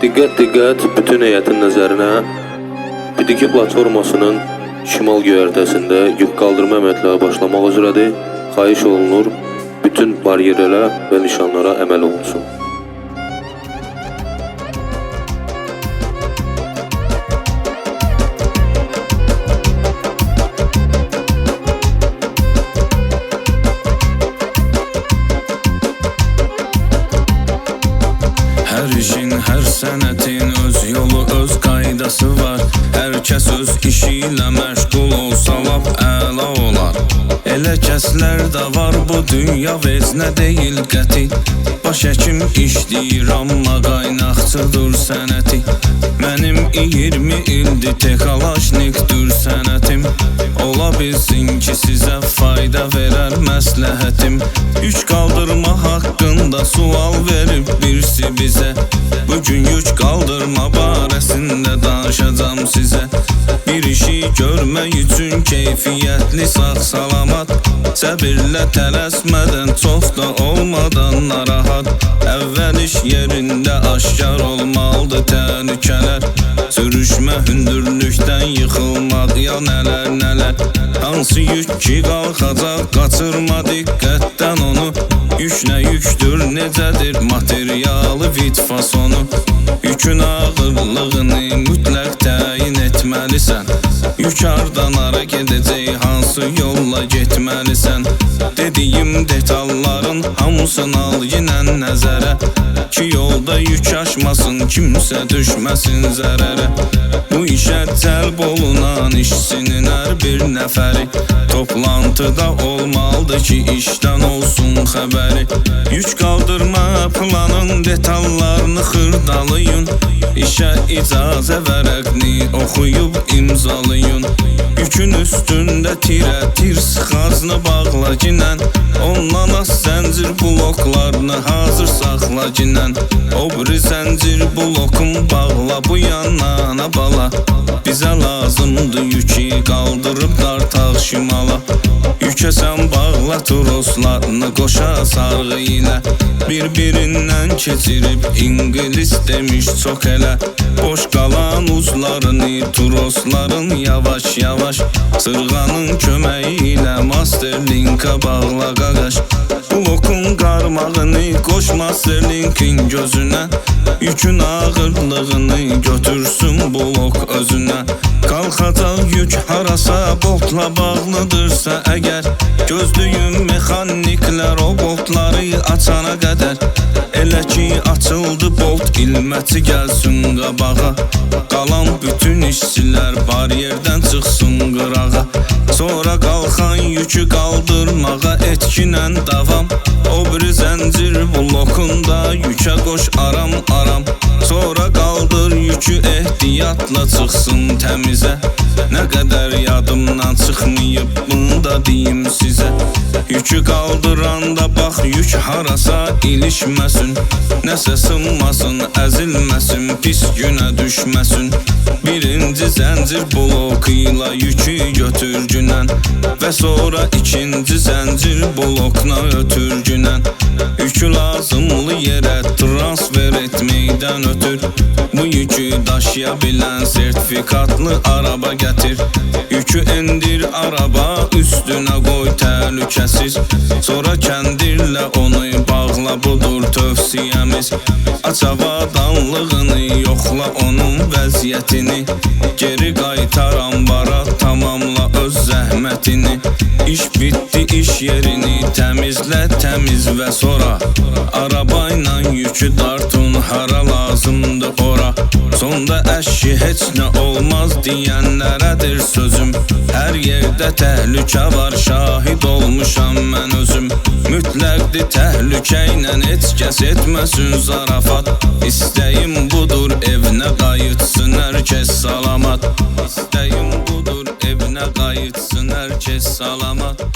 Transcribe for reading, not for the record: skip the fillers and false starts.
Diqqət, bütün heyətin nəzərinə B2 platformasının şimal göyərtəsində yük qaldırma əməliyyatları başlamaq üzrədir. Xahiş olunur, bütün bariyerlərə və nişanlara əməl olunsun. Hər işin, hər sənətin öz yolu, öz qaydası var. Hər kəs öz işi ilə məşğul olsa lap əla olar. Elə kəslər də var bu dünya vecinə deyil qəti. Baş həkim işləyir amma qaynaqçıdır sənəti. Mənim 20 ildir texnolojnikdir sənətim. Ola bilsin ki sizə fayda verər məsləhətim. Yük qaldırma haqqında sual verib birisi bizə. Bugün yük qaldırma barəsində danışacağım sizə. Bir işi görmək üçün keyfiyyətli sağ-salamat, səbirlə tələsmədən, çox da olmadan narahat. Əvvəl iş yerində aşkar olmalıdır təhlükələr. Sürüşmə hündürlükdən yıxılmaq ya nələr. Hansı yük ki qalxacaq, qaçırma diqqətdən onu. Yük nə yükdür, necədir materialı, vid fasonu. Yükün ağırlığını mütləq təyin etməlisən. Yük hardan hara gedəcək, hansı yolla getməlisən. Dediyim detalların hamısını al yenə nəzərə, ki yolda yük aşmasın, kimsə düşməsin zərərə. Bu işə cəlb olunan işçinin hər bir nəfəri toplantıda olmalıdır ki işdən olsun xəbəri. Yük qaldırma planın detallarını xırdalayın. İşə icazə vərəqni oxuyub imzalayın. Yükün üstündə tir sıxazını bağla ginən. Ondan az zəncir bloklarını hazır saxla ginən. O biri zəncir blokun bağla bu yanana bala. Bizə lazımdır yükü qaldırıb dartaq şimala. Yükə sən bağla troslarını qoşa sarğı ilə. Bir-birindən keçirib ingilis demiş çox elə. Boş qalan uzlarını trosların yavaş sırğanın köməyi ilə masterlinka bağla qaqaş. Blokun qarmağını qoş masterlinkin gözünə. Yükün ağırlığını götürsün blok özünə. Qalxacaq yük harasa boltla bağlıdırsa əgər, gözlüyün mexaniklər o boltları açana qədər. Elə ki açıldı bolt, ilməçi gəlsin qabağa. Qalan bütün işçilər bariyerdən çıxsın qırağa. Sonra qalxan yükü qaldırmağa etkinən davam. O biri zəncir blokunda yükə qoş aram. Sonra qaldır yükü ehtiyatla çıxsın təmizə. Nə qədər yadımdan çıxmayıb bunu da deyim sizə. Yükü qaldıranda bax yük harasa ilişməsin. Nəsə sınmasın, əzilməsin, pis günə düşməsin. Birinci zəncir bloku ilə yükü götür günən. Və sonra ikinci zəncir blokuna ötür günən. Yükü lazımlı yerə transfer etməkdən ötür. Bu yükü daşıya bilən sertifikatlı araba gətir. Yükü endir araba üstünə qoy təhlükəsiz. Sonra kəndirlə onu bağla, budur tövsiyəmiz. Aç avadanlığını, yoxla onun vəziyyətini. Geri qaytar ambara, tamamla öz zəhmətini. İş bitdi, iş yerini təmizlə, təmiz və sonra arabayla yükü dartın, hara lazımdır ora. Sonda əşki heç nə olmaz deyənlərədir sözüm. Hər yerdə təhlükə var, şahid olmuşam mən özüm. Mütləqdir təhlükə ilə heç kəs etməsin zarafat. İstəyim budur evinə qayıtsın hər kəs salamat. İstəyim budur evinə qayıtsın hər kəs salamat.